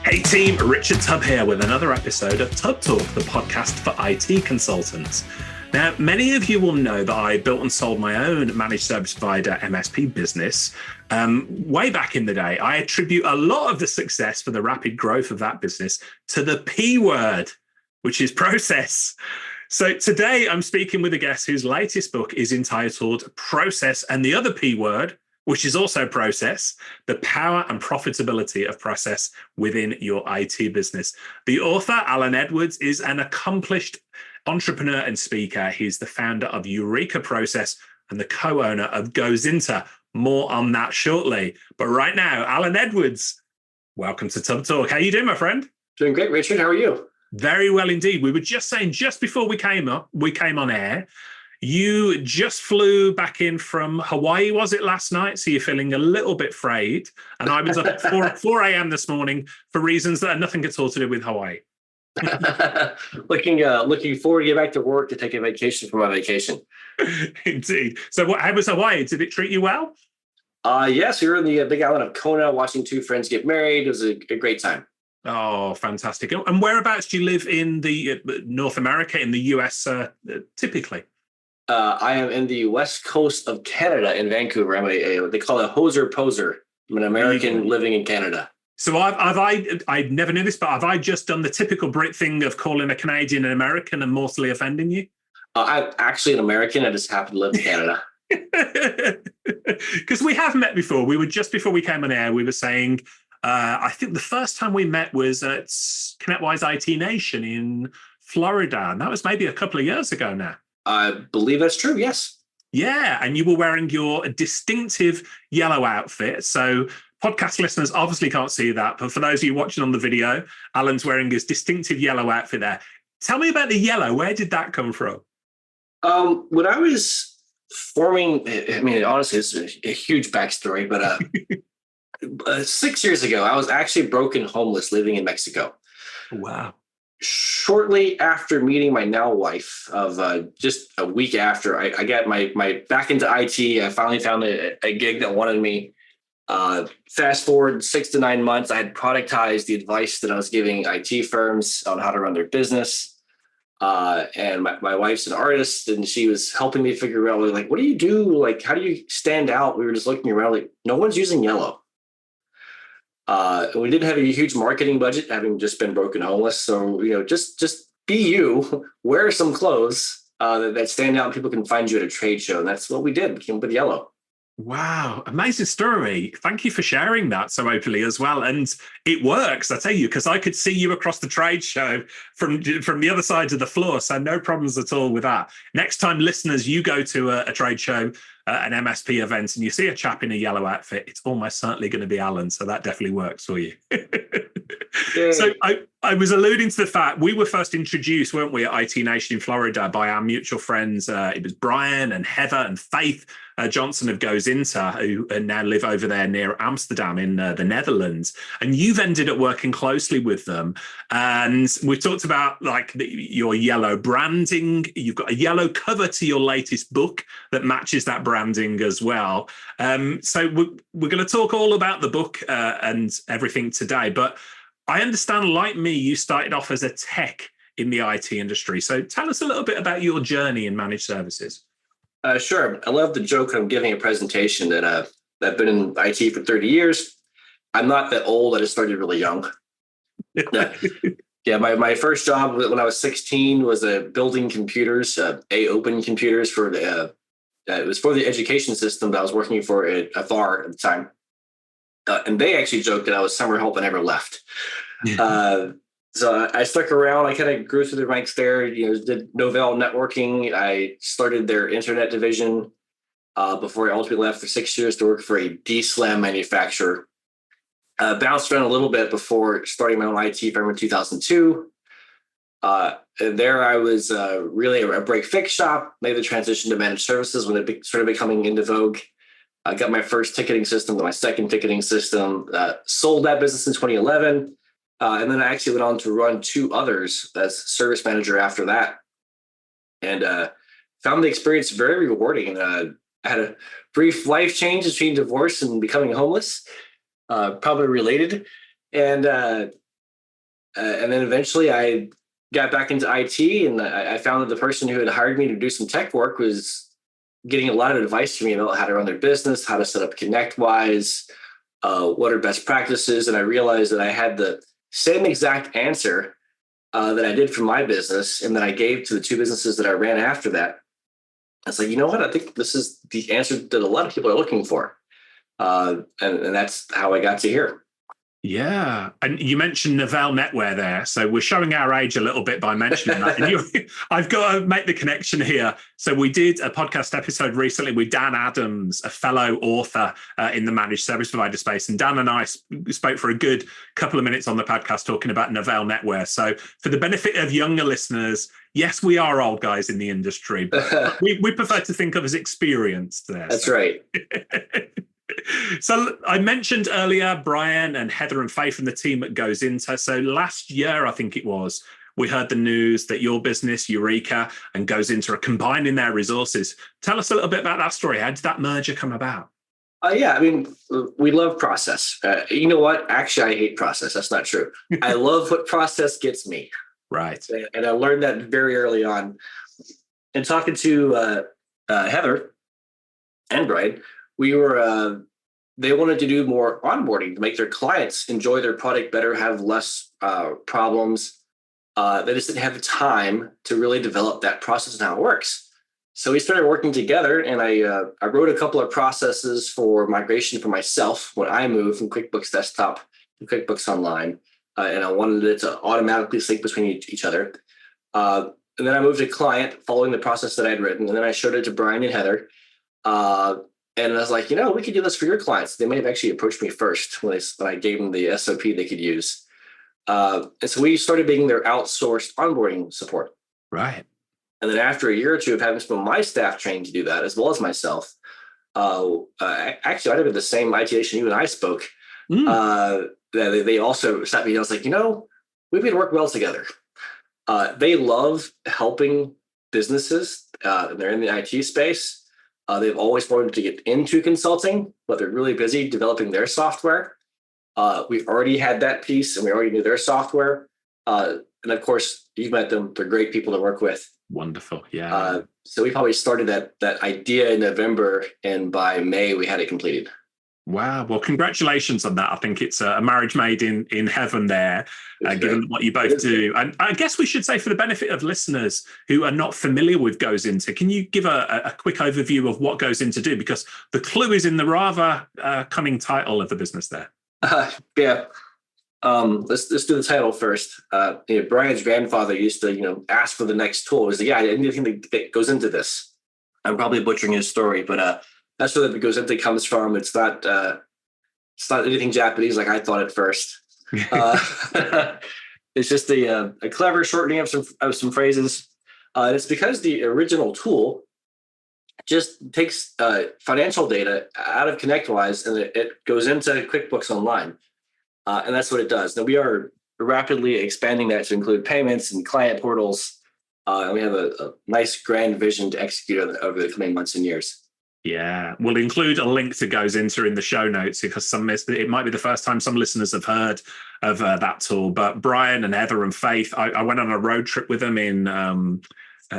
Hey team, Richard Tubb here with another episode of Tubb Talk, the podcast for IT consultants. Now, many of you will know that I built and sold my own managed service provider MSP business way back in the day. I attribute a lot of the success for the rapid growth of that business to the P word, which is process. So today I'm speaking with a guest whose latest book is entitled Process and the Other P Word, which is also process, the power and profitability of process within your IT business. The author, Alan Edwards, is an accomplished entrepreneur and speaker. He's the founder of Eureka Process and the co-owner of Gozynta. More on that shortly. But right now, Alan Edwards, welcome to Tubb Talk. How are you doing, my friend? Doing great, Richard. How are you? Very well indeed. We were just saying, just before we came on air, you just flew back in from Hawaii, was it, last night? So you're feeling a little bit frayed. And I was up at 4 a.m. this morning for reasons that had nothing at all to do with Hawaii. Looking forward to get back to work to take a vacation from my vacation. Indeed. So how was Hawaii? Did it treat you well? Yes, we were in the big island of Kona watching two friends get married. It was a great time. Oh, fantastic. And whereabouts do you live in the North America, in the US typically? I am in the west coast of Canada in Vancouver. I'm they call it a hoser poser. I'm an American living in Canada. So I never knew this, but have I just done the typical Brit thing of calling a Canadian an American and mortally offending you? I'm actually an American. I just happen to live in Canada. Because we have met before. We were just before we came on air, we were saying, I think the first time we met was at ConnectWise IT Nation in Florida. And that was maybe a couple of years ago now. I believe that's true, yes. Yeah, and you were wearing your distinctive yellow outfit. So podcast listeners obviously can't see that, but for those of you watching on the video, Alan's wearing his distinctive yellow outfit there. Tell me about the yellow. Where did that come from? When I was forming, I mean, honestly, it's a huge backstory, but 6 years ago, I was actually broken homeless living in Mexico. Wow. Shortly after meeting my now wife, of just a week after, I got my back into IT. I finally found a gig that wanted me. Fast forward 6 to 9 months, I had productized the advice that I was giving IT firms on how to run their business. And my wife's an artist, and she was helping me figure out, like, what do you do? Like, how do you stand out? We were just looking around, like, no one's using yellow. We didn't have a huge marketing budget, having just been broken homeless. So, just be you, wear some clothes that stand out, and people can find you at a trade show. And that's what we did. We came up with yellow. Wow, amazing story. Thank you for sharing that so openly as well. And it works, I tell you, because I could see you across the trade show from the other side of the floor. So no problems at all with that. Next time, listeners, you go to a trade show, an MSP event, and you see a chap in a yellow outfit, it's almost certainly going to be Alan. So that definitely works for you. Yeah. So I was alluding to the fact we were first introduced, weren't we, at IT Nation in Florida by our mutual friends. It was Brian and Heather and Faith Johnson of Gozynta, who now live over there near Amsterdam in the Netherlands. And you've ended up working closely with them. And we talked about your yellow branding. You've got a yellow cover to your latest book that matches that branding as well. So we're going to talk all about the book and everything today. But I understand, like me, you started off as a tech in the IT industry. So tell us a little bit about your journey in managed services. Sure. I love the joke when I'm giving a presentation that I've been in IT for 30 years. I'm not that old. I just started really young. Yeah, my first job when I was 16 was building computers, open computers for it was for the education system that I was working for at FAR at the time. And they actually joked that I was summer help and never left. So I stuck around. I kind of grew through the ranks there, did Novell networking. I started their internet division before I ultimately left for 6 years to work for a DSLAM manufacturer. Bounced around a little bit before starting my own IT firm in 2002. And there I was really a break-fix shop, made the transition to managed services when it started becoming into vogue. I got my first ticketing system, my second ticketing system, sold that business in 2011. And then I actually went on to run two others as service manager after that. And found the experience very rewarding. I had a brief life change between divorce and becoming homeless, probably related. And And then eventually I got back into IT, and I found that the person who had hired me to do some tech work was getting a lot of advice from me about how to run their business, how to set up ConnectWise, what are best practices. And I realized that I had the same exact answer that I did for my business and that I gave to the two businesses that I ran after that. I was like, you know what? I think this is the answer that a lot of people are looking for. And that's how I got to here. Yeah. And you mentioned Novell Netwear there. So we're showing our age a little bit by mentioning that. And I've got to make the connection here. So we did a podcast episode recently with Dan Adams, a fellow author in the managed service provider space. And Dan and I spoke for a good couple of minutes on the podcast talking about Novell Netwear. So for the benefit of younger listeners, yes, we are old guys in the industry, but we prefer to think of as experienced there. That's right. So I mentioned earlier Brian and Heather and Faith and the team at Gozynta. So last year, I think it was, we heard the news that your business, Eureka, and Gozynta are combining their resources. Tell us a little bit about that story. How did that merger come about? Yeah, I mean, we love process. You know what? Actually, I hate process. That's not true. I love what process gets me. Right. And I learned that very early on. And talking to Heather and Brian, we were, they wanted to do more onboarding to make their clients enjoy their product better, have less problems. They just didn't have the time to really develop that process and how it works. So we started working together, and I wrote a couple of processes for migration for myself when I moved from QuickBooks Desktop to QuickBooks Online. And I wanted it to automatically sync between each other. And then I moved a client following the process that I'd written. And then I showed it to Brian and Heather. And I was like, you know, we could do this for your clients. They may have actually approached me first when I gave them the SOP they could use. And so we started being their outsourced onboarding support. Right. And then after a year or two of having some of my staff trained to do that, as well as myself, actually, I'd have been the same ITation you and I spoke. They also sat me. I was like, you know, we could work well together. They love helping businesses. They're in the IT space. They've always wanted to get into consulting, but they're really busy developing their software. We already had that piece, and we already knew their software. And of course, you've met them. They're great people to work with. Wonderful. Yeah. So we probably started that idea in November, and by May, we had it completed. Wow. Well, congratulations on that. I think it's a marriage made in heaven there, given what you both do. And I guess we should say, for the benefit of listeners who are not familiar with Gozynta, can you give a quick overview of what Gozynta do? Because the clue is in the rather cunning title of the business there. Yeah. Let's do the title first. Brian's grandfather used to, ask for the next tool. He's like, yeah, anything that goes into this. I'm probably butchering his story, but that's where the Gozynta comes from. It's not anything Japanese like I thought at first. It's just a clever shortening of some phrases. And it's because the original tool just takes financial data out of ConnectWise, and it goes into QuickBooks Online. And that's what it does. Now, we are rapidly expanding that to include payments and client portals. And we have a nice grand vision to execute over the coming months and years. Yeah, we'll include a link to Gozynta in the show notes, because it might be the first time some listeners have heard of that tool. But Brian and Heather and Faith, I went on a road trip with them in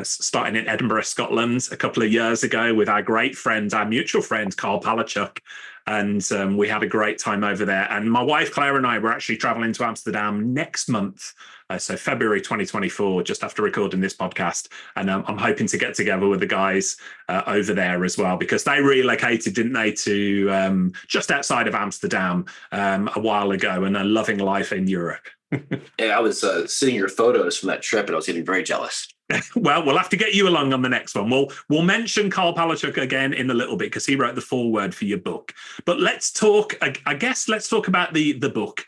starting in Edinburgh, Scotland, a couple of years ago with our great friend, our mutual friend, Carl Palachuk. And we had a great time over there. And my wife, Claire, and I were actually traveling to Amsterdam next month. So February 2024, just after recording this podcast. And I'm hoping to get together with the guys over there as well, because they relocated, didn't they, to just outside of Amsterdam a while ago, and are loving life in Europe. Yeah, I was seeing your photos from that trip, and I was getting very jealous. Well, we'll have to get you along on the next one. We'll mention Carl Palachuk again in a little bit, because he wrote the foreword for your book. But let's talk about the book,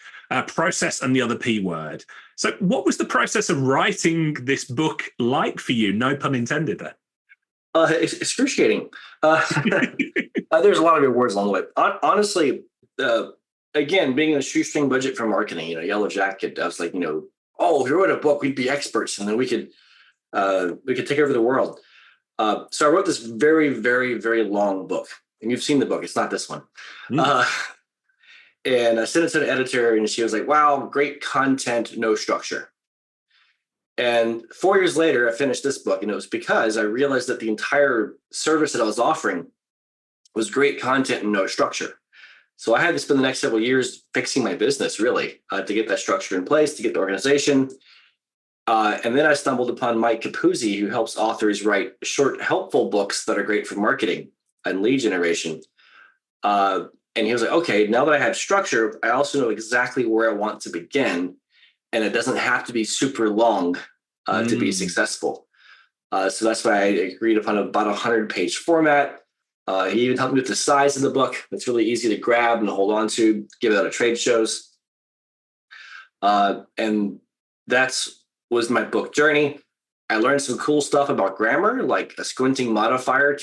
Process and the Other P Word. So what was the process of writing this book like for you? No pun intended there. It's excruciating. There's a lot of rewards along the way. Honestly, again, being a shoestring budget for marketing, Yellow Jacket, I was like, if we wrote a book, we'd be experts, and then we could take over the world. So I wrote this very, very, very long book, and you've seen the book. It's not this one. And I sent it to the editor, and she was like, wow, great content, no structure. And 4 years later, I finished this book, and it was because I realized that the entire service that I was offering was great content and no structure. So I had to spend the next several years fixing my business, really, to get that structure in place, to get the organization. And then I stumbled upon Mike Capuzzi, who helps authors write short, helpful books that are great for marketing and lead generation. And he was like, okay, now that I have structure, I also know exactly where I want to begin. And it doesn't have to be super long to be successful. So that's why I agreed upon about a 100-page format. He even helped me with the size of the book. It's really easy to grab and hold on to, give it out at trade shows. And that's was my book journey. I learned some cool stuff about grammar, like a squinting modifier.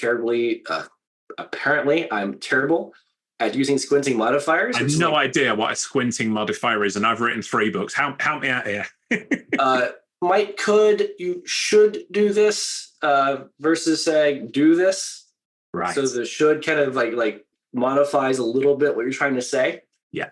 Apparently, I'm terrible at using squinting modifiers. I have no idea what a squinting modifier is, and I've written 3 books. Help me out here. Might, could, you should do this versus saying do this. Right. So the should kind of like modifies a little bit what you're trying to say. Yeah.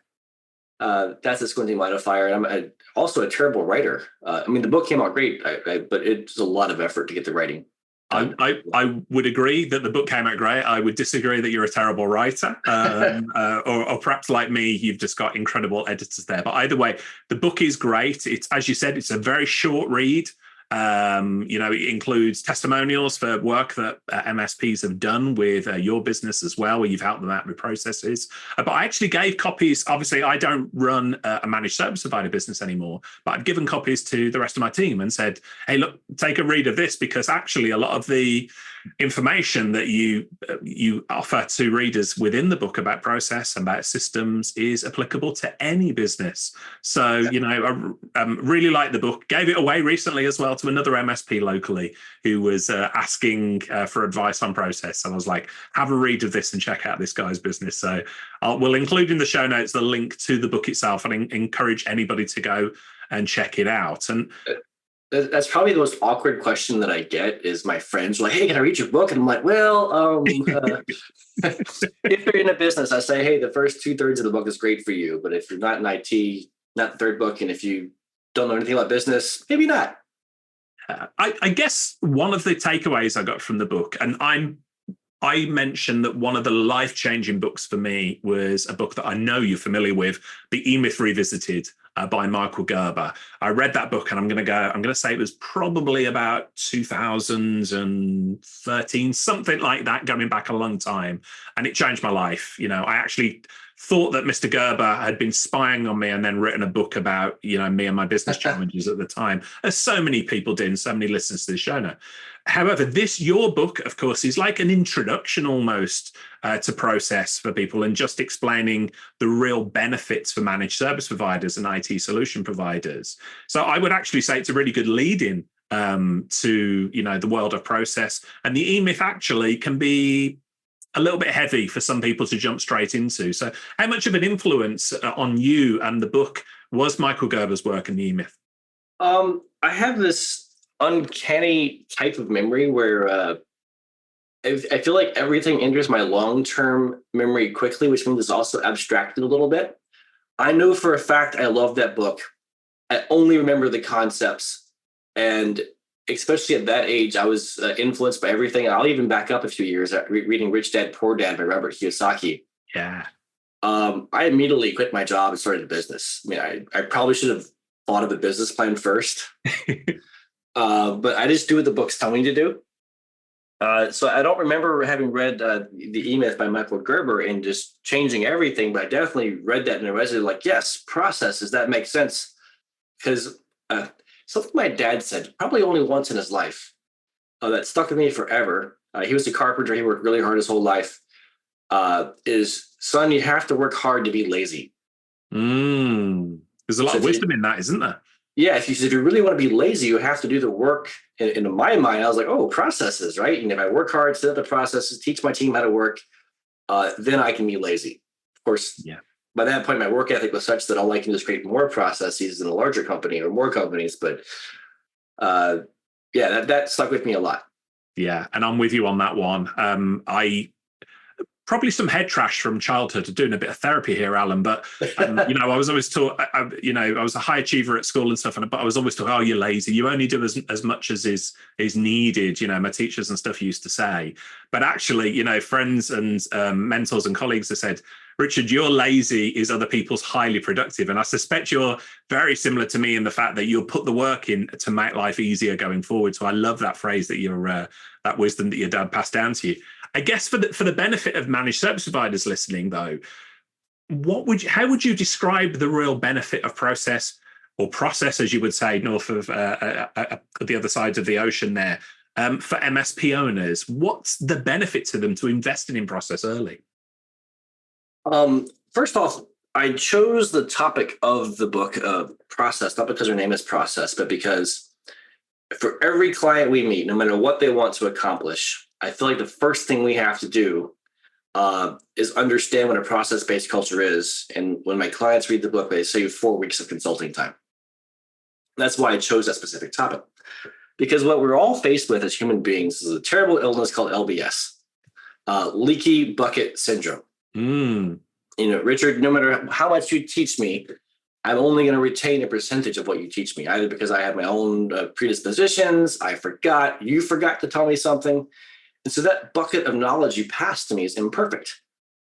That's a squinting modifier. And I'm also a terrible writer. I mean, the book came out great, but it's a lot of effort to get the writing. I would agree that the book came out great. I would disagree that you're a terrible writer, or perhaps like me, you've just got incredible editors there. But either way, the book is great. It's, as you said, it's a very short read. It includes testimonials for work that MSPs have done with your business as well, where you've helped them out with processes. But I actually gave copies. Obviously, I don't run a managed service provider business anymore, but I've given copies to the rest of my team and said, hey, look, take a read of this, because actually a lot of the information that you offer to readers within the book about process and about systems is applicable to any business. So, I really like the book. Gave it away recently as well to another MSP locally who was asking for advice on process. And I was like, have a read of this and check out this guy's business. So we'll include in the show notes the link to the book itself, and encourage anybody to go and check it out. And that's probably the most awkward question that I get is my friends are like, hey, can I read your book? And I'm like, well, if you're in a business, I say, hey, the first 2/3 of the book is great for you. But if you're not in IT, not the third book. And if you don't know anything about business, maybe not. I guess one of the takeaways I got from the book, and I mentioned that one of the life-changing books for me was a book that I know you're familiar with, The E-Myth Revisited by Michael Gerber. I read that book, and I'm going to say it was probably about 2013, something like that, going back a long time. And it changed my life. I actually thought that Mr. Gerber had been spying on me and then written a book about, me and my business challenges at the time, as so many people did, and so many listeners to the show now. However, your book, of course, is like an introduction almost to process for people, and just explaining the real benefits for managed service providers and IT solution providers. So I would actually say it's a really good lead-in to, the world of process. And the E-Myth actually can be a little bit heavy for some people to jump straight into. So how much of an influence on you and the book was Michael Gerber's work in the E-Myth? I have this uncanny type of memory where I feel like everything enters my long-term memory quickly, which means it's also abstracted a little bit. I know for a fact I love that book. I only remember the concepts. And especially at that age, I was influenced by everything. I'll even back up a few years reading Rich Dad, Poor Dad by Robert Kiyosaki. Yeah. I immediately quit my job and started a business. I mean, I probably should have thought of a business plan first. But I just do what the books tell me to do. So I don't remember having read the E-Myth by Michael Gerber and just changing everything, but I definitely read that and I resonated like, yes, processes, that makes sense. Because something my dad said probably only once in his life that stuck with me forever. He was a carpenter. He worked really hard his whole life. Is, son, you have to work hard to be lazy. There's a lot of wisdom in that, isn't there? Yeah, if you really want to be lazy, you have to do the work. In my mind, I was like, oh, processes, right? And if I work hard, set up the processes, teach my team how to work, then I can be lazy. Of course, yeah. By that point, my work ethic was such that all I can do is create more processes in a larger company or more companies. But that stuck with me a lot. Yeah, and I'm with you on that one. probably some head trash from childhood, doing a bit of therapy here, Alan. But I was always taught, I was a high achiever at school and stuff, but I was always taught, oh, you're lazy. You only do as much as is needed. My teachers and stuff used to say. But actually, friends and mentors and colleagues have said, Richard, you're lazy is other people's highly productive. And I suspect you're very similar to me in the fact that you'll put the work in to make life easier going forward. So I love that phrase that that wisdom that your dad passed down to you. I guess for the benefit of managed service providers listening, though, how would you describe the real benefit of process, as you would say, north of the other side of the ocean there, for MSP owners? What's the benefit to them to investing in process early? First off, I chose the topic of the book, process, not because her name is Process, but because for every client we meet, no matter what they want to accomplish, I feel like the first thing we have to do is understand what a process-based culture is. And when my clients read the book, they save 4 weeks of consulting time. That's why I chose that specific topic. Because what we're all faced with as human beings is a terrible illness called LBS, leaky bucket syndrome. Richard, no matter how much you teach me, I'm only going to retain a percentage of what you teach me, either because I have my own predispositions, you forgot to tell me something. And so that bucket of knowledge you pass to me is imperfect.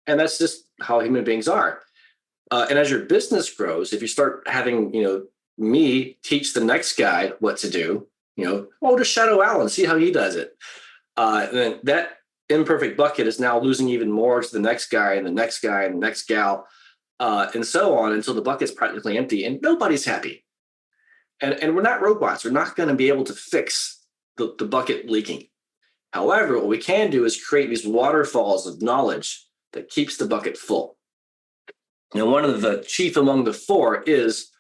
And that's just how human beings are. And as your business grows, if you start having, me teach the next guy what to do, just shadow Alan, see how he does it. And then that imperfect bucket is now losing even more to the next guy and the next guy and the next gal, and so on until the bucket's practically empty and nobody's happy. And we're not robots. We're not going to be able to fix the bucket leaking. However, what we can do is create these waterfalls of knowledge that keeps the bucket full. One of the chief among the four is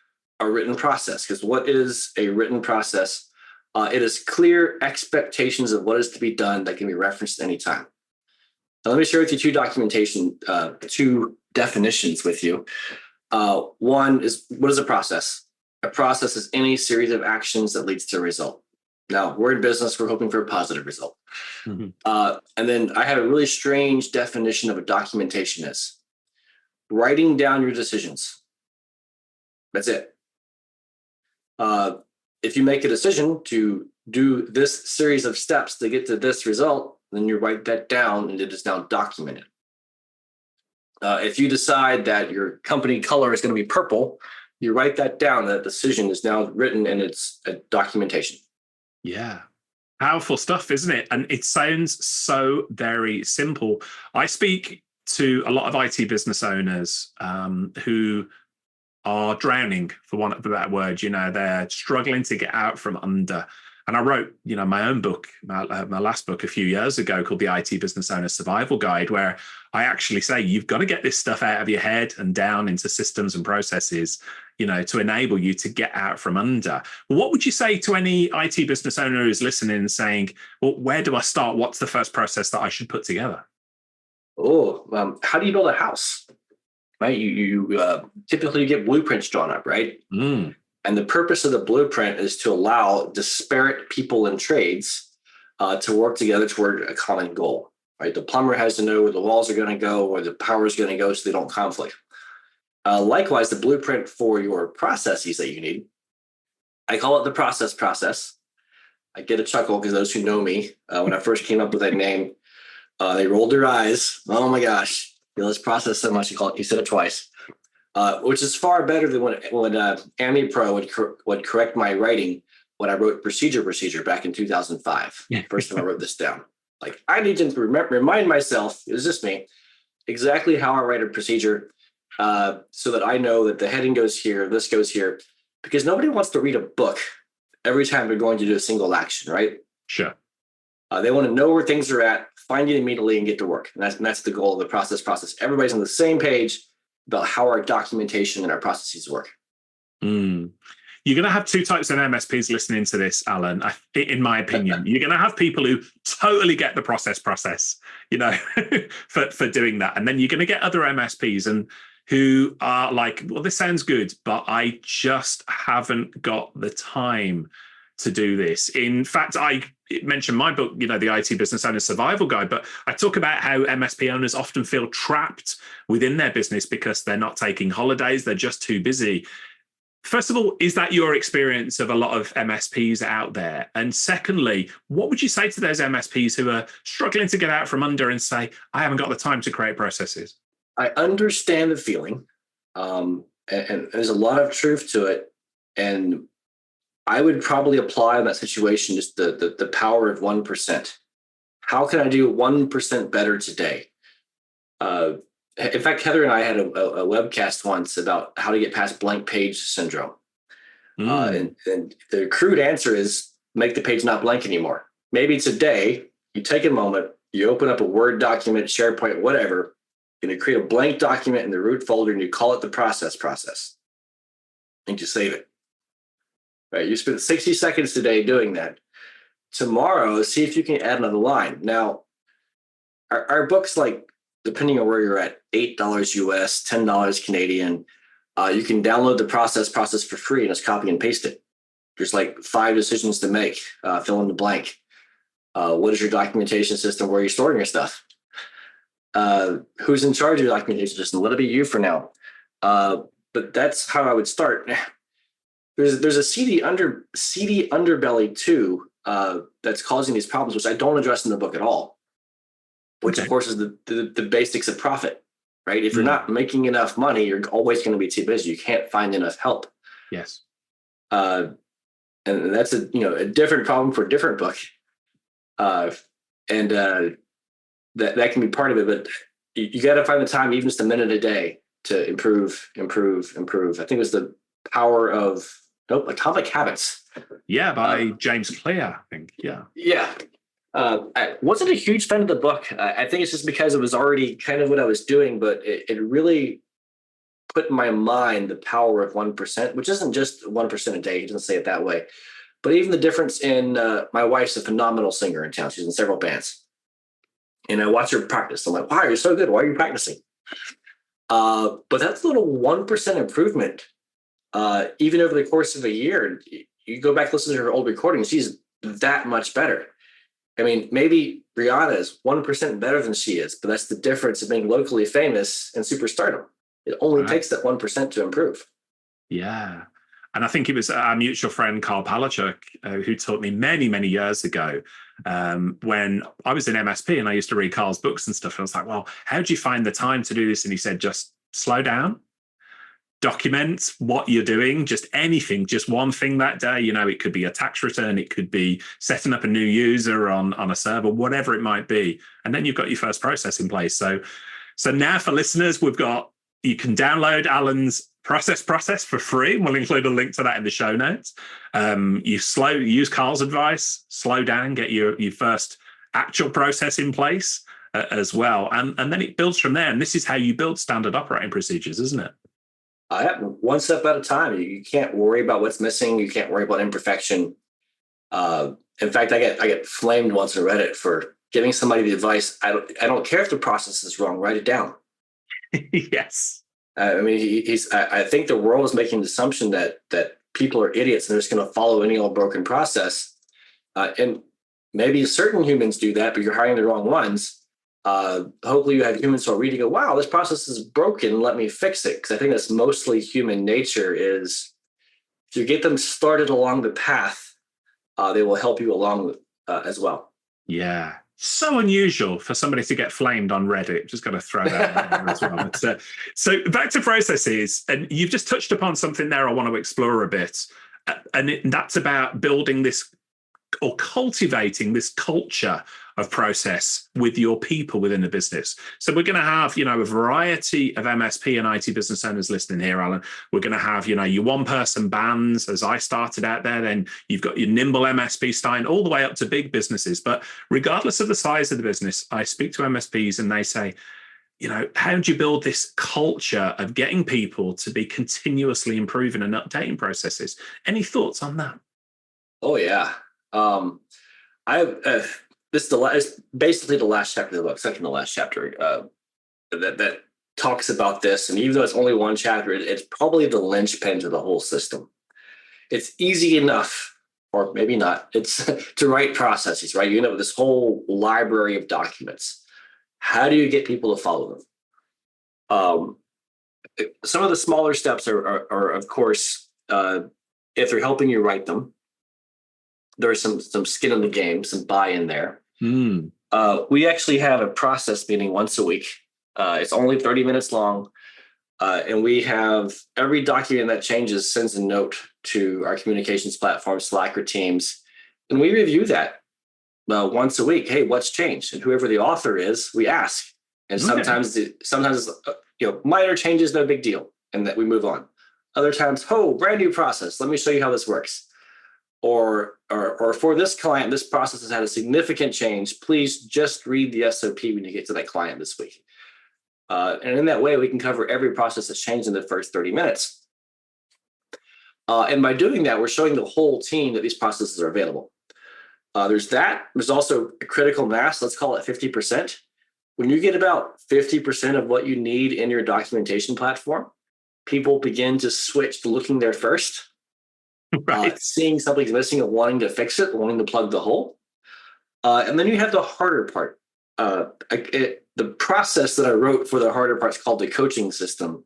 a written process. Because what is a written process? It is clear expectations of what is to be done that can be referenced anytime. Now, let me share with you two definitions with you. One is, what is a process? A process is any series of actions that leads to a result. Now, we're in business, we're hoping for a positive result. Mm-hmm. And then I have a really strange definition of what documentation is. Writing down your decisions. That's it. If you make a decision to do this series of steps to get to this result, then you write that down and it is now documented. If you decide that your company color is going to be purple, you write that down. That decision is now written and it's a documentation. Yeah. Powerful stuff, isn't it? And it sounds so very simple. I speak to a lot of IT business owners who are drowning, for want of a better word. They're struggling to get out from under. And I wrote, my own book, my last book a few years ago called The IT Business Owner Survival Guide, where I actually say you've got to get this stuff out of your head and down into systems and processes, to enable you to get out from under. What would you say to any IT business owner who's listening and saying, well, where do I start? What's the first process that I should put together? How do you build a house? Right? You typically get blueprints drawn up, right? And the purpose of the blueprint is to allow disparate people and trades to work together toward a common goal, right? The plumber has to know where the walls are going to go, where the power is going to go so they don't conflict. Likewise, the blueprint for your processes that you need, I call it the process. I get a chuckle because those who know me, when I first came up with that name, they rolled their eyes. Oh my gosh, this process so much. You said it twice, which is far better than when AmiPro would correct my writing when I wrote procedure back in 2005. First time I wrote this down. Like, I need to remind myself, it was just me, exactly how I write a procedure so that I know that the heading goes here, this goes here, because nobody wants to read a book every time they're going to do a single action, right? Sure. They want to know where things are at, find it immediately, and get to work. And that's the goal of the process. Everybody's on the same page about how our documentation and our processes work. You're going to have two types of MSPs listening to this, Alan, in my opinion. You're going to have people who totally get the process, for doing that. And then you're going to get other MSPs and who are like, well, this sounds good, but I just haven't got the time to do this. In fact, I mentioned my book, the IT Business Owner Survival Guide, but I talk about how MSP owners often feel trapped within their business because they're not taking holidays, they're just too busy. First of all, is that your experience of a lot of MSPs out there? And secondly, what would you say to those MSPs who are struggling to get out from under and say, I haven't got the time to create processes? I understand the feeling, and there's a lot of truth to it. And I would probably apply in that situation just the power of 1%. How can I do 1% better today? In fact, Heather and I had a webcast once about how to get past blank page syndrome. And the crude answer is make the page not blank anymore. Maybe today you take a moment, you open up a Word document, SharePoint, whatever, and you create a blank document in the root folder and you call it the process, and you save it. Right? You spend 60 seconds today doing that. Tomorrow, see if you can add another line. Now, our books, like, depending on where you're at, $8 US, $10 Canadian, you can download the process for free and just copy and paste it. There's like 5 decisions to make. Fill in the blank. What is your documentation system? Where are you storing your stuff? Who's in charge of your documentation system? Let it be you for now. But that's how I would start. There's a seedy underbelly too that's causing these problems, which I don't address in the book at all. Which, of course, is the basics of profit, right? If you're not making enough money, you're always going to be too busy. You can't find enough help. Yes. And that's a different problem for a different book. And that can be part of it, but you got to find the time, even just a minute a day, to improve. I think it was The Power of Atomic Habits. Yeah, by James Clear, I think. Yeah. Yeah. I wasn't a huge fan of the book. I think it's just because it was already kind of what I was doing, but it really put in my mind the power of 1%, which isn't just 1% a day. He doesn't say it that way. But even the difference in my wife's a phenomenal singer in town. She's in several bands. And I watch her practice. I'm like, wow, you're so good. Why are you practicing? But that's a little 1% improvement. Even over the course of a year, you go back and listen to her old recordings, she's that much better. I mean, maybe Rihanna is 1% better than she is, but that's the difference of being locally famous and superstardom. It only takes that 1% to improve. Yeah. And I think it was our mutual friend, Carl Palachuk, who taught me many, many years ago when I was in MSP and I used to read Carl's books and stuff. And I was like, well, how do you find the time to do this? And he said, just slow down. Document what you're doing, just anything, just one thing that day. It could be a tax return, it could be setting up a new user on a server, whatever it might be. And then you've got your first process in place. So now for listeners, you can download Alan's process for free. We'll include a link to that in the show notes. Use Carl's advice, slow down, get your first actual process in place as well. And then it builds from there. And this is how you build standard operating procedures, isn't it? One step at a time. You can't worry about what's missing. You can't worry about imperfection. In fact, I get flamed once on Reddit for giving somebody the advice. I don't care if the process is wrong. Write it down. Yes. I think the world is making the assumption that people are idiots and they're just going to follow any old broken process. And maybe certain humans do that, but you're hiring the wrong ones. Hopefully you have humans who are reading, go, wow, this process is broken. Let me fix it. Because I think that's mostly human nature is if you get them started along the path, they will help you along as well. Yeah. So unusual for somebody to get flamed on Reddit. Just got to throw that out there as well. But, so back to processes. And you've just touched upon something there I want to explore a bit. And that's about building this or cultivating this culture of process with your people within the business. So we're going to have, a variety of MSP and IT business owners listening here, Alan. We're going to have, your one-person bands, as I started out there. Then you've got your nimble MSP style, all the way up to big businesses. But regardless of the size of the business, I speak to MSPs and they say, how do you build this culture of getting people to be continuously improving and updating processes? Any thoughts on that? Oh, yeah. This is basically the last chapter of the book, second to last chapter, that talks about this. And even though it's only one chapter, it's probably the linchpin to the whole system. It's easy enough or maybe not. It's to write processes, right? You end up with this whole library of documents. How do you get people to follow them? Some of the smaller steps are of course, if they're helping you write them, there's some skin in the game, some buy-in there. We actually have a process meeting once a week. It's only 30 minutes long. And we have every document that changes sends a note to our communications platform, Slack or Teams. And we review that once a week. Hey, what's changed? And whoever the author is, we ask. And sometimes minor changes, no big deal, and that we move on. Other times, brand new process. Let me show you how this works. Or for this client, this process has had a significant change. Please just read the SOP when you get to that client this week. And in that way, we can cover every process that's changed in the first 30 minutes. And by doing that, we're showing the whole team that these processes are available. There's that. There's also a critical mass. Let's call it 50%. When you get about 50% of what you need in your documentation platform, people begin to switch to looking there first. Right. Seeing something's missing and wanting to fix it, wanting to plug the hole. And then you have the harder part. The process that I wrote for the harder part is called the coaching system.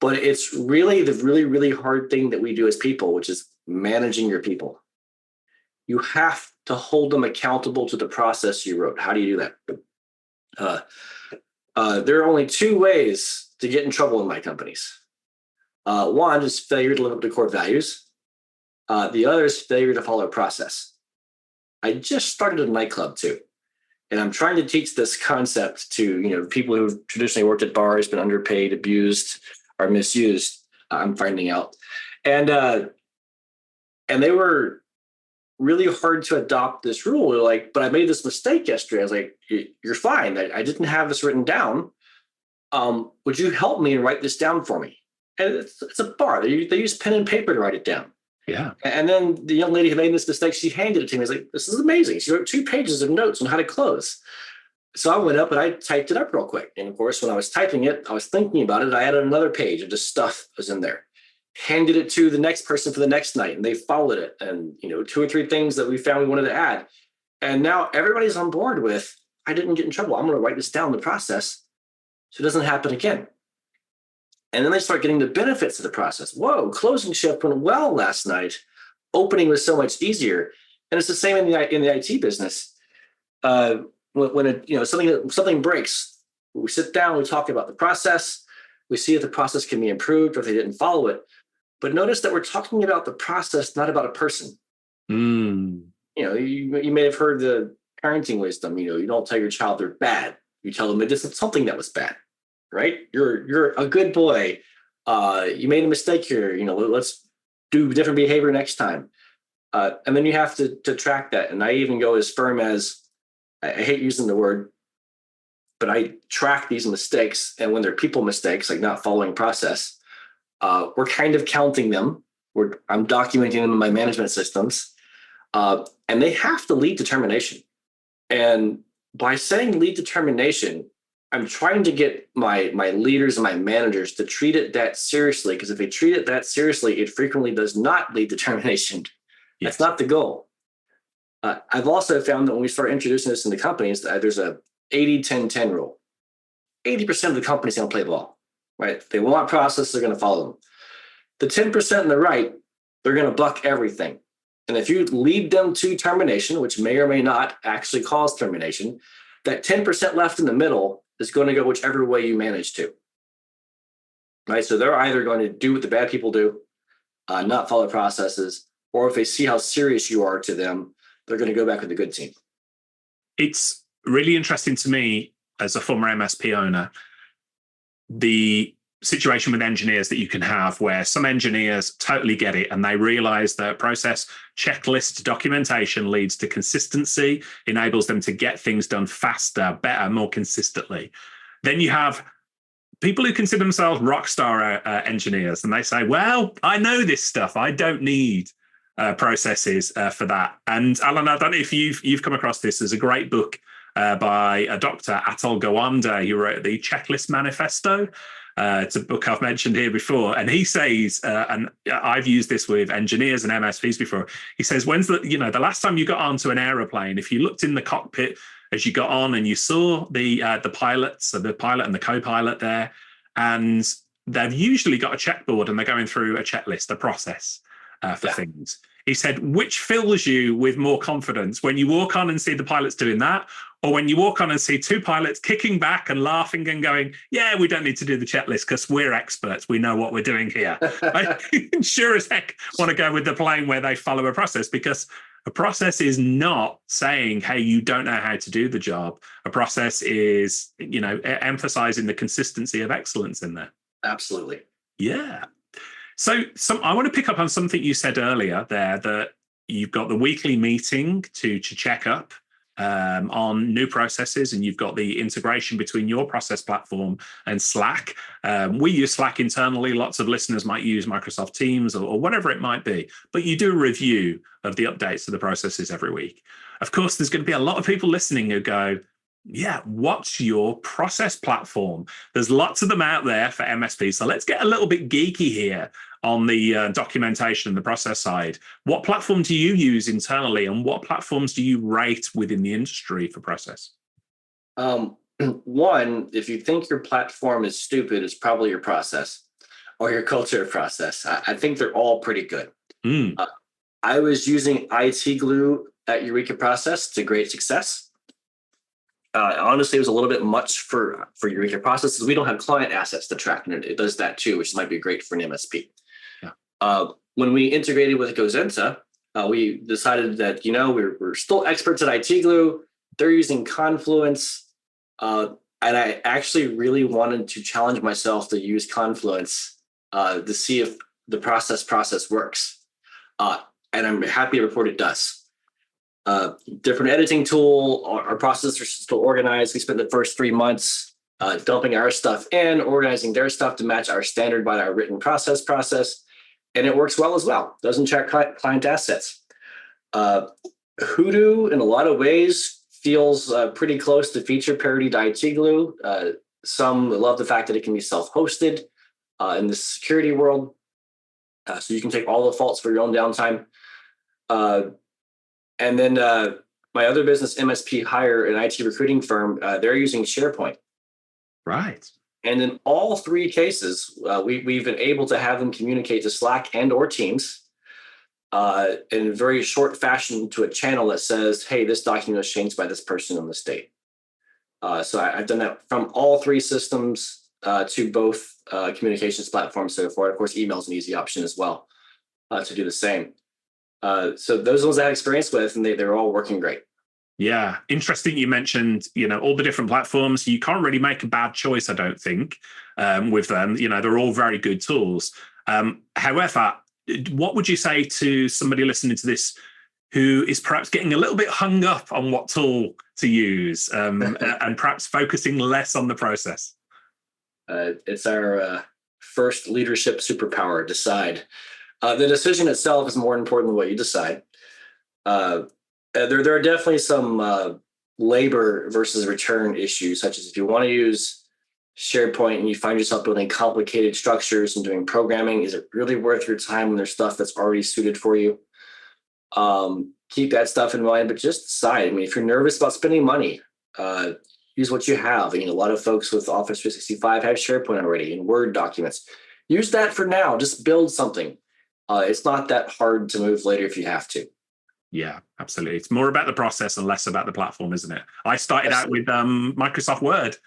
But it's really the really, really hard thing that we do as people, which is managing your people. You have to hold them accountable to the process you wrote. How do you do that? There are only two ways to get in trouble in my companies. One is failure to live up to core values. The other is failure to follow a process. I just started a nightclub too. And I'm trying to teach this concept to people who've traditionally worked at bars, been underpaid, abused, or misused. I'm finding out, and they were really hard to adopt this rule. They're like, but I made this mistake yesterday. I was like, you're fine. I didn't have this written down. Would you help me and write this down for me? And it's a bar. They use pen and paper to write it down. Yeah. And then the young lady who made this mistake, she handed it to me. I was like, this is amazing. She wrote 2 pages of notes on how to close. So I went up and I typed it up real quick. And of course, when I was typing it, I was thinking about it. I added another page of just stuff that was in there. Handed it to the next person for the next night, and they followed it. And 2 or 3 things that we found we wanted to add. And now everybody's on board with, I didn't get in trouble. I'm going to write this down in the process so it doesn't happen again. And then they start getting the benefits of the process. Whoa, closing shift went well last night. Opening was so much easier. And it's the same in the IT business. When something breaks, we sit down, we talk about the process. We see if the process can be improved or if they didn't follow it. But notice that we're talking about the process, not about a person. You may have heard the parenting wisdom. You don't tell your child they're bad. You tell them they did something that was bad. Right? You're a good boy. You made a mistake here. Let's do different behavior next time. And then you have to track that. And I even go as firm as, I hate using the word, but I track these mistakes. And when they're people mistakes, like not following process, we're kind of counting them. I'm documenting them in my management systems. And they have to lead to termination. And by saying lead to termination, I'm trying to get my leaders and my managers to treat it that seriously, because if they treat it that seriously, it frequently does not lead to termination. Yes. That's not the goal. I've also found that when we start introducing this in the companies, there's a 80-10-10 rule. 80% of the companies don't play ball, right? They want process, they're going to follow them. The 10% on the right, they're going to buck everything. And if you lead them to termination, which may or may not actually cause termination, that 10% left in the middle is going to go whichever way you manage to, right? So they're either going to do what the bad people do, not follow processes, or if they see how serious you are to them, they're going to go back with the good team. It's really interesting to me as a former MSP owner, the situation with engineers that you can have where some engineers totally get it and they realize that process checklist documentation leads to consistency, enables them to get things done faster, better, more consistently. Then you have people who consider themselves rock star engineers, and they say, well, I know this stuff. I don't need processes for that. And Alan, I don't know if you've come across this. There's a great book by a Dr. Atul Gawande. He wrote the Checklist Manifesto. It's a book I've mentioned here before, and he says, and I've used this with engineers and MSPs before. He says, when's the last time you got onto an aeroplane? If you looked in the cockpit as you got on and you saw the pilots, so the pilot and the co-pilot there, and they've usually got a checkboard and they're going through a checklist, a process for things. He said, which fills you with more confidence, when you walk on and see the pilots doing that, or when you walk on and see two pilots kicking back and laughing and going, yeah, we don't need to do the checklist because we're experts. We know what we're doing here. I sure as heck want to go with the plane where they follow a process, because a process is not saying, hey, you don't know how to do the job. A process is, emphasizing the consistency of excellence in there. Absolutely. Yeah. So I want to pick up on something you said earlier there, that you've got the weekly meeting to check up on new processes, and you've got the integration between your process platform and Slack. We use Slack internally. Lots of listeners might use Microsoft Teams or whatever it might be, but you do a review of the updates to the processes every week. Of course, there's going to be a lot of people listening who go, yeah, what's your process platform? There's lots of them out there for MSP. So let's get a little bit geeky here on the documentation and the process side. What platform do you use internally, and what platforms do you rate within the industry for process? One, if you think your platform is stupid, it's probably your process or your culture of process. I think they're all pretty good. I was using IT Glue at Eureka Process to great success. Honestly, it was a little bit much for Eureka Process, because we don't have client assets to track, and it does that too, which might be great for an MSP. Yeah. When we integrated with Gozynta, we decided that we're still experts at IT Glue. They're using Confluence, and I actually really wanted to challenge myself to use Confluence to see if the process works, and I'm happy to report it does. Different editing tool. Our processes are still organized. We spent the first 3 months dumping our stuff in, organizing their stuff to match our standard by our written process, and it works well as well. Doesn't check client assets. Hoodoo, in a lot of ways, feels pretty close to feature parity to IT Glue. Some love the fact that it can be self-hosted in the security world, so you can take all the faults for your own downtime. And then my other business, MSP Hire, an IT recruiting firm, they're using SharePoint. Right. And in all three cases, we've been able to have them communicate to Slack and or Teams in a very short fashion to a channel that says, hey, this document was changed by this person in the state. So I've done that from all three systems to both communications platforms so far. Of course, email is an easy option as well to do the same. So those ones I had experience with, and they're all working great. Yeah, interesting. You mentioned, all the different platforms. You can't really make a bad choice, I don't think, with them. They're all very good tools. However, what would you say to somebody listening to this who is perhaps getting a little bit hung up on what tool to use and perhaps focusing less on the process? It's our first leadership superpower: decide. The decision itself is more important than what you decide. There are definitely some labor versus return issues, such as if you want to use SharePoint and you find yourself building complicated structures and doing programming, is it really worth your time when there's stuff that's already suited for you? Keep that stuff in mind, but just decide. I mean, if you're nervous about spending money, use what you have. A lot of folks with Office 365 have SharePoint already and Word documents. Use that for now. Just build something. It's not that hard to move later if you have to. Yeah, absolutely. It's more about the process and less about the platform, isn't it? I started out with Microsoft Word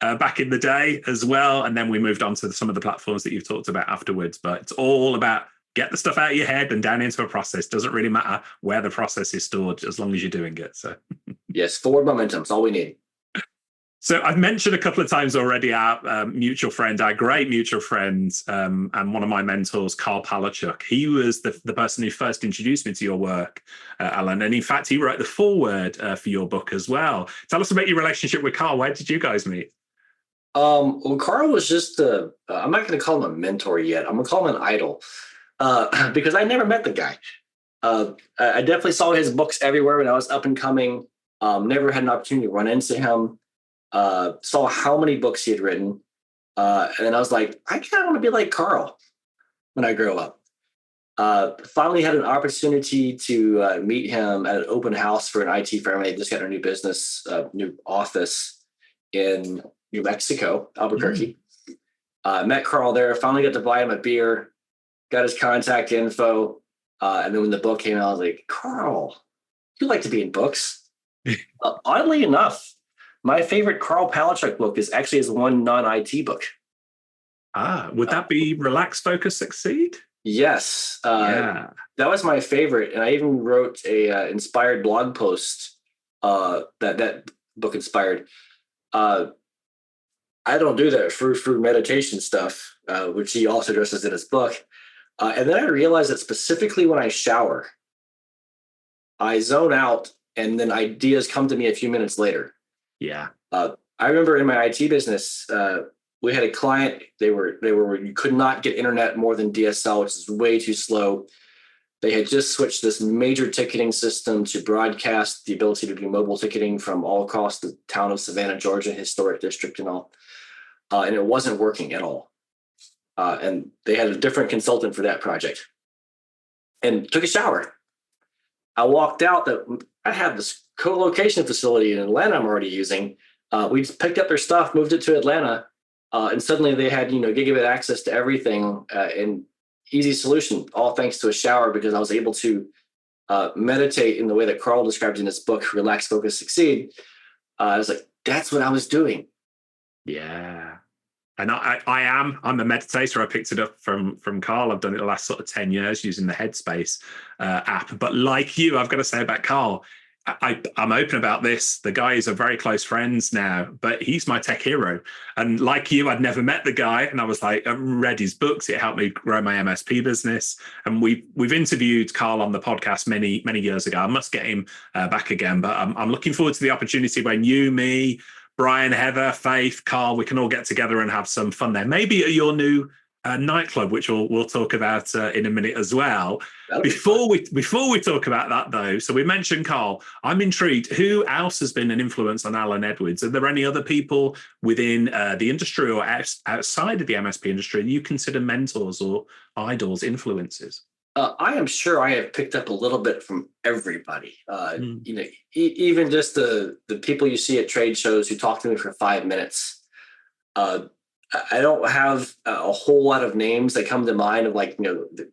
back in the day as well, and then we moved on to some of the platforms that you've talked about afterwards. But it's all about get the stuff out of your head and down into a process. Doesn't really matter where the process is stored as long as you're doing it. So yes, forward momentum is all we need. So I've mentioned a couple of times already our mutual friend, our great mutual friend, and one of my mentors, Carl Palachuk. He was the person who first introduced me to your work, Alan. And in fact, he wrote the foreword for your book as well. Tell us about your relationship with Carl. Where did you guys meet? Well, Carl was just I'm not going to call him a mentor yet. I'm going to call him an idol because I never met the guy. I definitely saw his books everywhere when I was up and coming. Never had an opportunity to run into him. Saw how many books he had written, And I was like, I kind of want to be like Carl when I grow up. Finally had an opportunity to meet him at an open house for an IT firm. They just got a new business, new office in New Mexico, Albuquerque. Met Carl there, finally got to buy him a beer, got his contact info. And then when the book came out, I was like, Carl, you like to be in books. Oddly enough, my favorite Carl Palachuk book is actually his one non-IT book. Would that be Relax, Focus, Succeed? Yes. Yeah. That was my favorite. And I even wrote a inspired blog post that book inspired. I don't do that for meditation stuff, which he also addresses in his book. And then I realized that specifically when I shower, I zone out and then ideas come to me a few minutes later. Yeah. I remember in my IT business, we had a client, they were you could not get internet more than DSL, which is way too slow. They had just switched this major ticketing system to broadcast the ability to do mobile ticketing from all across the town of Savannah, Georgia, historic district and all. And it wasn't working at all. And they had a different consultant for that project and took a shower. I walked out that I have this co-location facility in Atlanta I'm already using. We just picked up their stuff, moved it to Atlanta, and suddenly they had, gigabit access to everything and easy solution, all thanks to a shower, because I was able to meditate in the way that Carl described in his book, Relax, Focus, Succeed. I was like, that's what I was doing. Yeah. And I'm a meditator. I picked it up from Carl. I've done it the last sort of 10 years using the Headspace app. But like you, I've got to say about Carl, I'm open about this. The guy is a very close friends now, but he's my tech hero. And like you, I'd never met the guy. And I was like, I read his books. It helped me grow my MSP business. And we've interviewed Carl on the podcast many, many years ago. I must get him back again. But I'm looking forward to the opportunity when you, me, Brian, Heather, Faith, Carl, we can all get together and have some fun there. Maybe at your new nightclub, which we'll talk about in a minute as well. Before we talk about that though, so we mentioned Carl. I'm intrigued. Who else has been an influence on Alan Edwards? Are there any other people within the industry or outside of the MSP industry you consider mentors or idols, influences? I am sure I have picked up a little bit from everybody. Even just the people you see at trade shows who talk to me for 5 minutes. I don't have a whole lot of names that come to mind of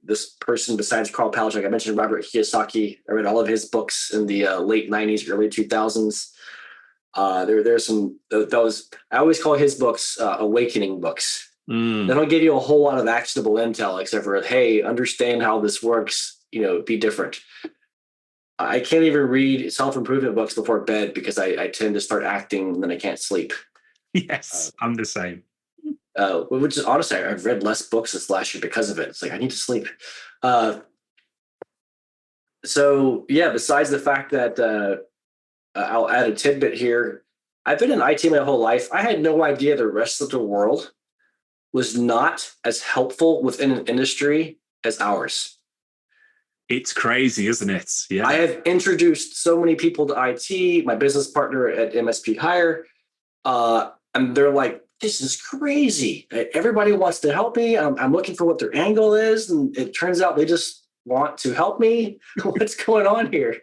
this person besides Carl Palachuk. I mentioned Robert Kiyosaki. I read all of his books in the late 90s, early 2000s. There's some those. I always call his books awakening books. They don't give you a whole lot of actionable intel except for, hey, understand how this works, be different. I can't even read self-improvement books before bed because I tend to start acting and then I can't sleep. Yes, I'm the same. Which is honestly, I've read less books this last year because of it. It's like, I need to sleep. So yeah, besides the fact that I'll add a tidbit here. I've been in IT my whole life. I had no idea the rest of the world was not as helpful within an industry as ours. It's crazy, isn't it? Yeah. I have introduced so many people to IT, my business partner at MSP Hire, and they're like, this is crazy. Everybody wants to help me. I'm looking for what their angle is, and it turns out they just want to help me. What's going on here?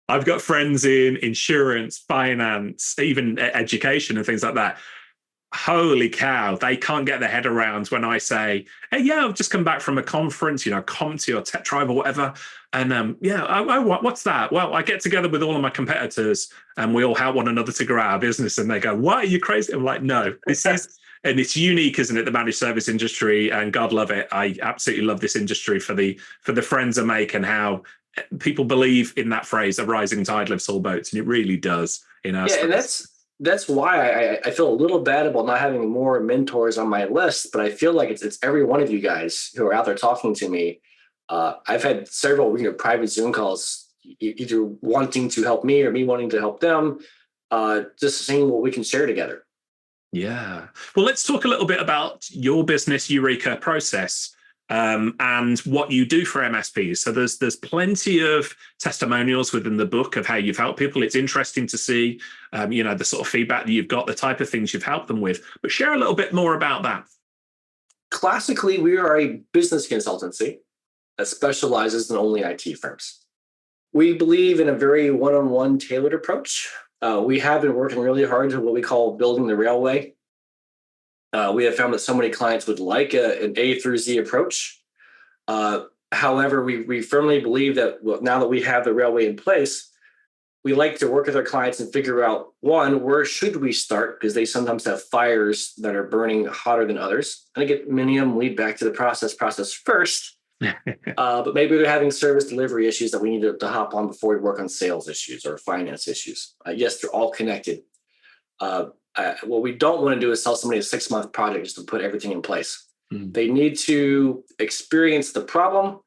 I've got friends in insurance, finance, even education and things like that. Holy cow, they can't get their head around when I say, hey, yeah, I've just come back from a conference, CompTIA or Tech Tribe or whatever. And what's that? Well, I get together with all of my competitors and we all help one another to grow our business. And they go, what, are you crazy? I'm like, no, this is, and it's unique, isn't it? The managed service industry, and God love it. I absolutely love this industry for the friends I make and how people believe in that phrase, a rising tide lifts all boats. And it really does in our space. And that's why I feel a little bad about not having more mentors on my list, but I feel like it's every one of you guys who are out there talking to me. I've had several private Zoom calls, either wanting to help me or me wanting to help them, just seeing what we can share together. Yeah. Well, let's talk a little bit about your business, Eureka Process. and what you do for MSPs. So there's plenty of testimonials within the book of how you've helped people. It's interesting to see, the sort of feedback that you've got, the type of things you've helped them with. But share a little bit more about that. Classically, we are a business consultancy that specializes in only IT firms. We believe in a very one-on-one tailored approach. We have been working really hard to what we call building the railway. We have found that so many clients would like an A through Z approach. However, we firmly believe that now that we have the railway in place, we like to work with our clients and figure out, one, where should we start? Because they sometimes have fires that are burning hotter than others. And I get many of them lead back to the process first. But maybe they're having service delivery issues that we need to hop on before we work on sales issues or finance issues. Yes, they're all connected. What we don't want to do is sell somebody a 6-month project just to put everything in place. They need to experience the problem.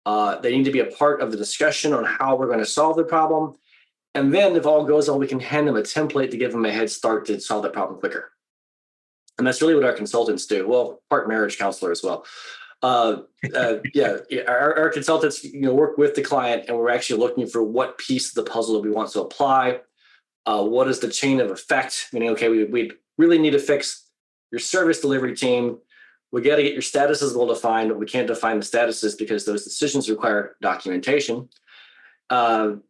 They need to be a part of the discussion on how we're going to solve the problem. And then if all goes well, we can hand them a template to give them a head start to solve that problem quicker. And that's really what our consultants do. Well, part marriage counselor as well. Our consultants, work with the client, and we're actually looking for what piece of the puzzle that we want to apply. What is the chain of effect? Meaning, okay, we really need to fix your service delivery team. We got to get your statuses well defined, but we can't define the statuses because those decisions require documentation. So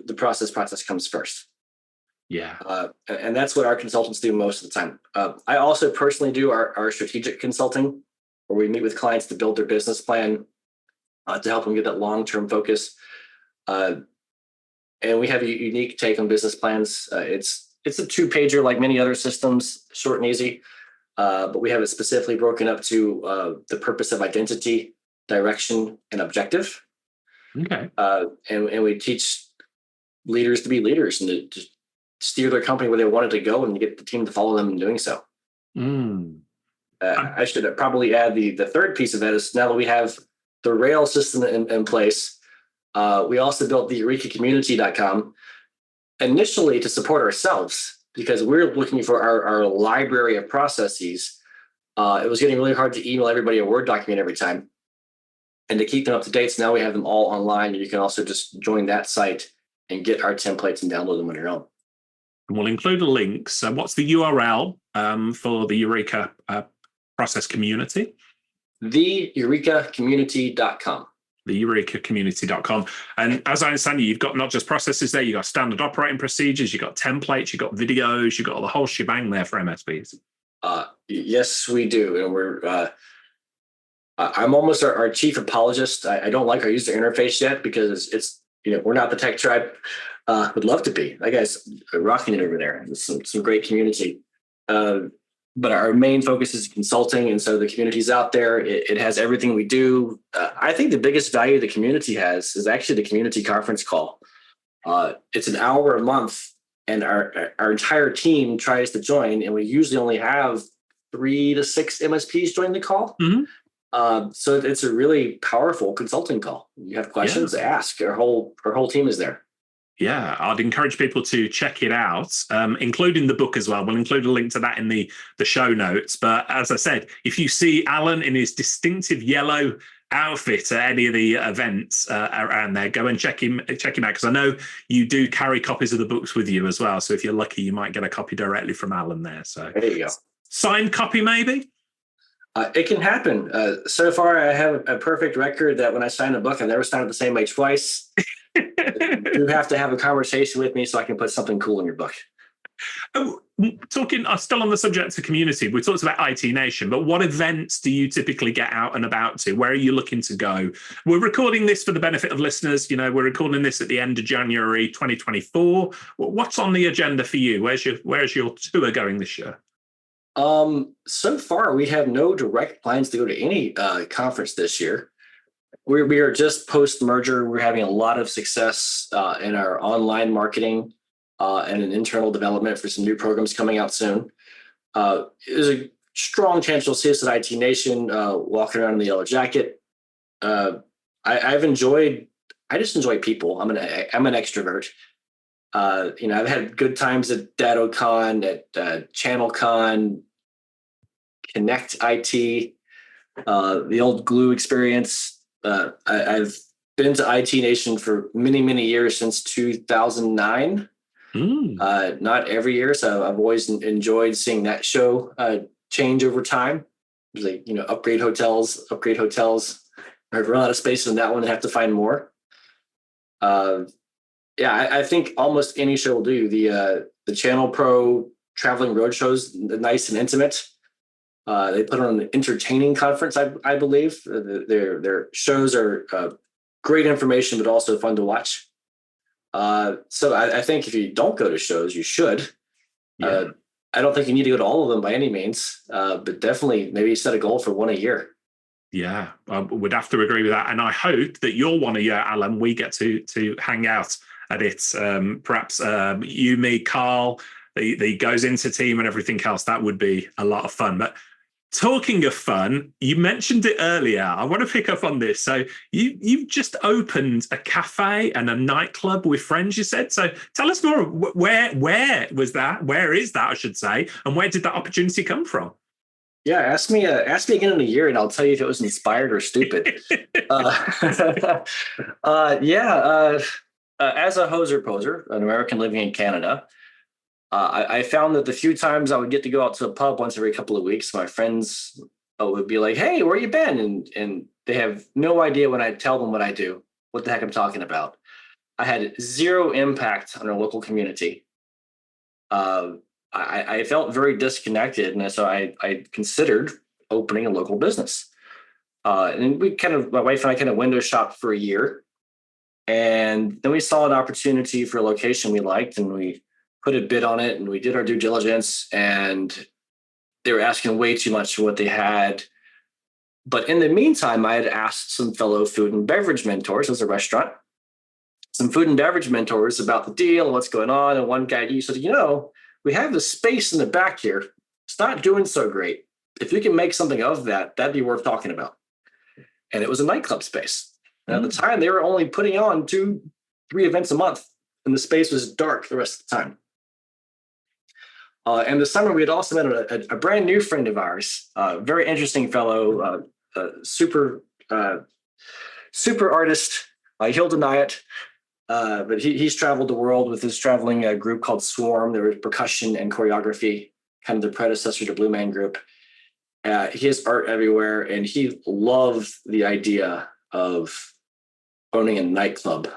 the process comes first. Yeah. And that's what our consultants do most of the time. I also personally do our strategic consulting, where we meet with clients to build their business plan, to help them get that long-term focus. And we have a unique take on business plans. It's a 2-pager like many other systems, short and easy. But we have it specifically broken up to the purpose of identity, direction, and objective. Okay. And we teach leaders to be leaders and to steer their company where they want it to go and get the team to follow them in doing so. I should probably add the third piece of that is now that we have the rail system in place, we also built the EurekaCommunity.com initially to support ourselves because we're looking for our library of processes. It was getting really hard to email everybody a Word document every time. And to keep them up to date, so now we have them all online. And you can also just join that site and get our templates and download them on your own. And we'll include a link. So what's the URL for the Eureka Process community? The EurekaCommunity.com. The EurekaCommunity.com. And as I understand you've got not just processes there, you've got standard operating procedures, you've got templates, you've got videos, you've got the whole shebang there for MSPs. Yes, we do. And we're I'm almost our chief apologist. I don't like our user interface yet because it's we're not the tech tribe. Would love to be. That guy's rocking it over there. There's some great community. But our main focus is consulting. And so the community's out there. It has everything we do. I think the biggest value the community has is actually the community conference call. It's an hour a month and our entire team tries to join. And we usually only have 3 to 6 MSPs join the call. Mm-hmm. So it's a really powerful consulting call. You have questions, ask. Our whole team is there. Yeah, I'd encourage people to check it out, including the book as well. We'll include a link to that in the show notes. But as I said, if you see Alan in his distinctive yellow outfit at any of the events around there, go and check him out, because I know you do carry copies of the books with you as well. So if you're lucky, you might get a copy directly from Alan there. So there you go. Signed copy, maybe? It can happen. So far, I have a perfect record that when I sign a book, I've never signed it the same way twice. You have to have a conversation with me so I can put something cool in your book. Talking, still on the subject of community, we talked about IT Nation, but what events do you typically get out and about to? Where are you looking to go? We're recording this for the benefit of listeners. We're recording this at the end of January 2024. What's on the agenda for you? Where's your tour going this year? So far, we have no direct plans to go to any conference this year. We are just post-merger. We're having a lot of success in our online marketing and an internal development for some new programs coming out soon. There's a strong chance you'll see us at IT Nation walking around in the yellow jacket. I just enjoy people. I'm an extrovert. I've had good times at DattoCon, at ChannelCon, Connect IT. the old glue experience. I've been to IT Nation for many, many years since 2009. Not every year, so I've always enjoyed seeing that show change over time. Like, upgrade hotels. I've run out of space in that one and have to find more. I think almost any show will do. The Channel Pro traveling road shows, nice and intimate. They put on an entertaining conference, I believe. Their shows are great information, but also fun to watch. So I think if you don't go to shows, you should. Yeah. I don't think you need to go to all of them by any means, but definitely maybe set a goal for one a year. Yeah, I would have to agree with that. And I hope that you're one a year, Alan. We get to hang out at it. Perhaps you, me, Carl, the Gozynta team and everything else. That would be a lot of fun. But talking of fun, you mentioned it earlier. I want to pick up on this. So you've just opened a cafe and a nightclub with friends, you said. So tell us more. Where was that? Where is that, I should say? And where did that opportunity come from? Yeah, ask me again in a year, and I'll tell you if it was inspired or stupid. As a hoser poser, an American living in Canada, I found that the few times I would get to go out to a pub once every couple of weeks, my friends would be like, "Hey, where you been?" And they have no idea when I tell them what I do, what the heck I'm talking about. I had zero impact on our local community. I felt very disconnected, and so I considered opening a local business. And my wife and I kind of window shopped for a year, and then we saw an opportunity for a location we liked, and we put a bid on it, and we did our due diligence, and they were asking way too much for what they had. But in the meantime, I had asked some fellow food and beverage mentors, as a restaurant, some food and beverage mentors about the deal and what's going on. And one guy, he said, we have the space in the back here. It's not doing so great. If you can make something of that, that'd be worth talking about. And it was a nightclub space. And at the time, they were only putting on 2-3 events a month, and the space was dark the rest of the time. And this summer, we had also met a brand new friend of ours, very interesting fellow, super artist. He'll deny it. But he's traveled the world with his traveling group called Swarm. There was percussion and choreography, kind of the predecessor to Blue Man Group. He has art everywhere, and he loved the idea of owning a nightclub.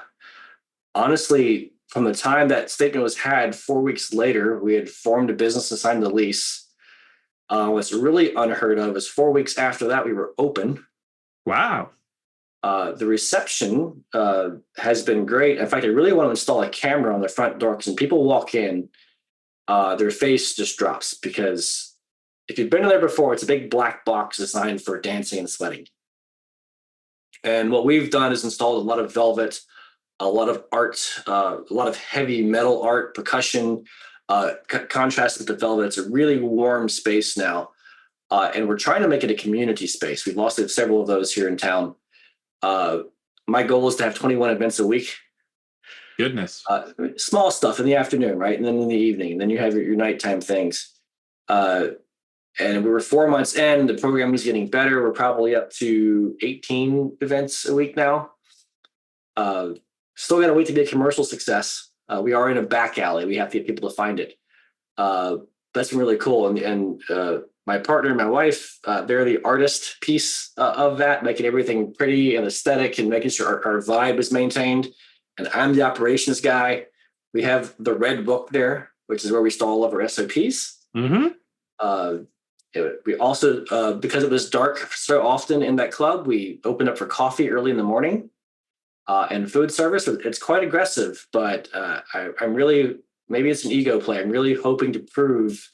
Honestly, from the time that statement was had, 4 weeks later, we had formed a business and signed the lease. What's really unheard of is 4 weeks after that, we were open. Wow. The reception has been great. In fact, I really want to install a camera on the front door, because when people walk in, their face just drops, because if you've been in there before, it's a big black box designed for dancing and sweating. And what we've done is installed a lot of velvet, a lot of art, a lot of heavy metal art, percussion, contrasted to velvet. It's a really warm space now. And we're trying to make it a community space. We've lost several of those here in town. My goal is to have 21 events a week. Goodness. Small stuff in the afternoon, right? And then in the evening, and then you have your nighttime things. And we were 4 months in, the program is getting better. We're probably up to 18 events a week now. Still got to wait to be a commercial success. We are in a back alley. We have to get people to find it. That's been really cool. And my partner and my wife, they're the artist piece of that, making everything pretty and aesthetic and making sure our vibe is maintained. And I'm the operations guy. We have the red book there, which is where we store all of our SOPs. Mm-hmm. We also, because it was dark so often in that club, we opened up for coffee early in the morning and food service. It's quite aggressive, but I'm really, maybe it's an ego play. I'm really hoping to prove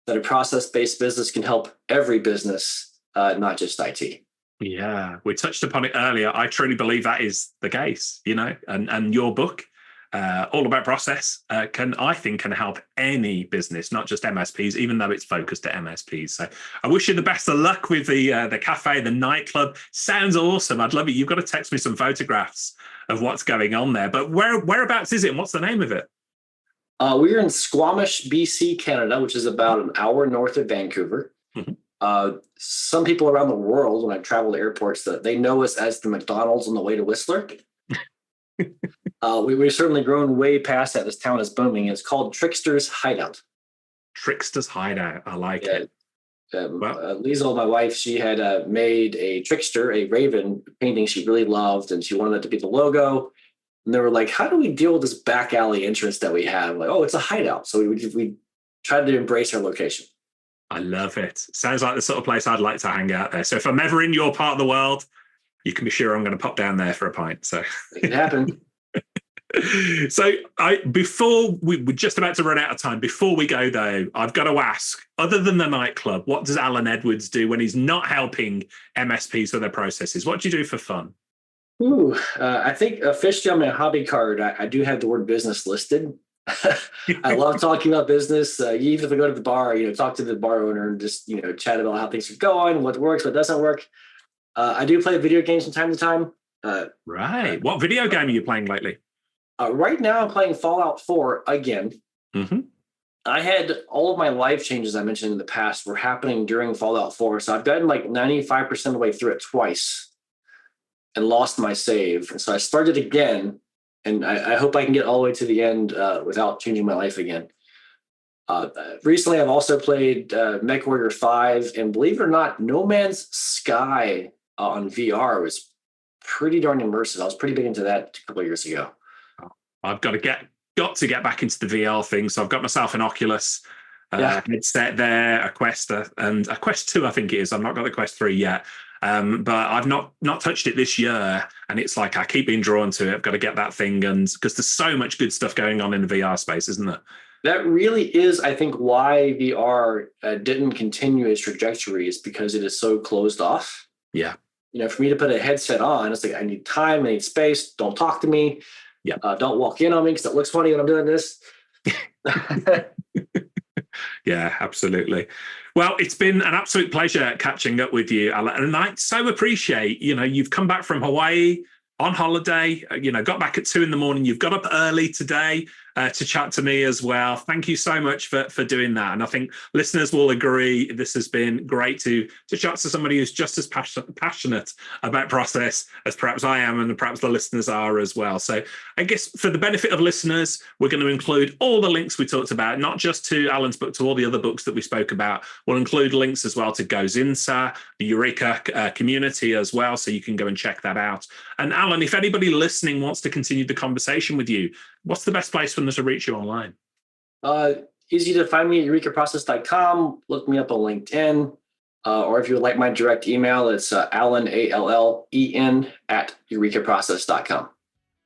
that a process-based business can help every business, not just IT. Yeah, we touched upon it earlier. I truly believe that is the case, and your book, All About Process, can help any business, not just MSPs, even though it's focused at MSPs. So I wish you the best of luck with the cafe, the nightclub. Sounds awesome. I'd love it. You've got to text me some photographs of what's going on there. But whereabouts is it, and what's the name of it? We're in Squamish, BC, Canada, which is about an hour north of Vancouver. Mm-hmm. Some people around the world, when I travel to airports, that they know us as the McDonald's on the way to Whistler. We've certainly grown way past that. This town is booming. It's called Trickster's Hideout. Trickster's Hideout. I like it. Liesel, my wife, she had made a trickster, a raven painting she really loved, and she wanted it to be the logo. And they were like, how do we deal with this back alley entrance that we have? Like, oh, it's a hideout. So we tried to embrace our location. I love it. Sounds like the sort of place I'd like to hang out there. So if I'm ever in your part of the world, you can be sure I'm going to pop down there for a pint. So it can happen. So before we're just about to run out of time, before we go though, I've got to ask, other than the nightclub, what does Alan Edwards do when he's not helping MSPs with their processes? What do you do for fun? I think officially on my hobby card, I do have the word business listed. I love talking about business. Even if I go to the bar, talk to the bar owner and just, chat about how things are going, what works, what doesn't work. I do play video games from time to time. Right. What video game are you playing lately? Right now, I'm playing Fallout 4 again. Mm-hmm. I had all of my life changes I mentioned in the past were happening during Fallout 4. So I've gotten like 95% of the way through it twice and lost my save. And so I started again, and I hope I can get all the way to the end without changing my life again. Recently, I've also played MechWarrior 5, and believe it or not, No Man's Sky on VR was pretty darn immersive. I was pretty big into that a couple of years ago. I've got to get back into the VR thing. So I've got myself an Oculus headset there, a Quest, and a Quest 2, I think it is. I've not got the Quest 3 yet. But I've not touched it this year. And it's like I keep being drawn to it. I've got to get that thing. And because there's so much good stuff going on in the VR space, isn't there? That really is, I think, why VR didn't continue its trajectory, is because it is so closed off. Yeah. For me to put a headset on, it's like I need time, I need space. Don't talk to me. Yeah. Don't walk in on me because it looks funny when I'm doing this. Yeah, absolutely. Well, it's been an absolute pleasure catching up with you, Alan. And I so appreciate, you've come back from Hawaii on holiday, got back at 2 a.m. You've got up early today to chat to me as well. Thank you so much for doing that. And I think listeners will agree this has been great to chat to somebody who's just as passionate about process as perhaps I am, and perhaps the listeners are as well. So I guess for the benefit of listeners, we're going to include all the links we talked about, not just to Alan's book, to all the other books that we spoke about. We'll include links as well to Gozynta, the Eureka community as well, so you can go and check that out. And Alan, if anybody listening wants to continue the conversation with you, what's the best place for them to reach you online? Easy to find me at eurekaprocess.com. Look me up on LinkedIn. Or if you would like my direct email, it's Allen, ALLEN, at eurekaprocess.com.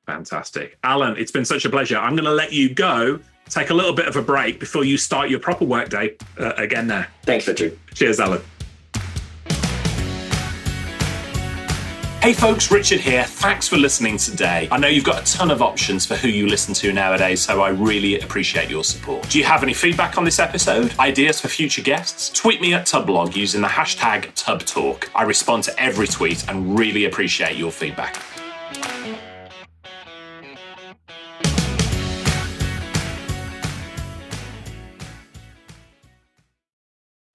Fantastic. Alan, it's been such a pleasure. I'm going to let you go, take a little bit of a break before you start your proper workday again there. Thanks, Richard. Cheers, Alan. Hey folks, Richard here. Thanks for listening today. I know you've got a ton of options for who you listen to nowadays, so I really appreciate your support. Do you have any feedback on this episode? Ideas for future guests? Tweet me at Tubblog using the hashtag TubbTalk. I respond to every tweet and really appreciate your feedback.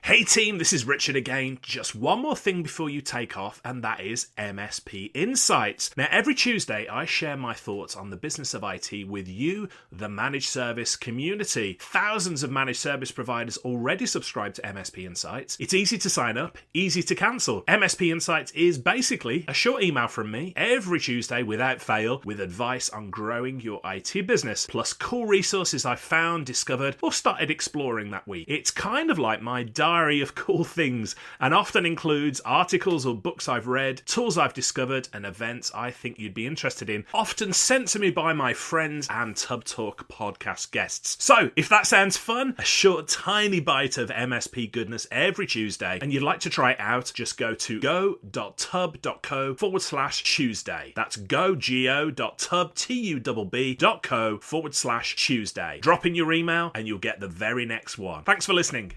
Hey team, this is Richard again. Just one more thing before you take off, and that is MSP Insights. Now, every Tuesday, I share my thoughts on the business of IT with you, the managed service community. Thousands of managed service providers already subscribe to MSP Insights. It's easy to sign up, easy to cancel. MSP Insights is basically a short email from me every Tuesday without fail with advice on growing your IT business, plus cool resources I found, discovered, or started exploring that week. It's kind of like my diary of cool things, and often includes articles or books I've read, tools I've discovered, and events I think you'd be interested in, often sent to me by my friends and Tubb Talk podcast guests. So if that sounds fun, a short tiny bite of MSP goodness every Tuesday, and you'd like to try it out, just go to go.tubb.co/Tuesday. That's go.tubb.co/Tuesday. Drop in your email and you'll get the very next one. Thanks for listening.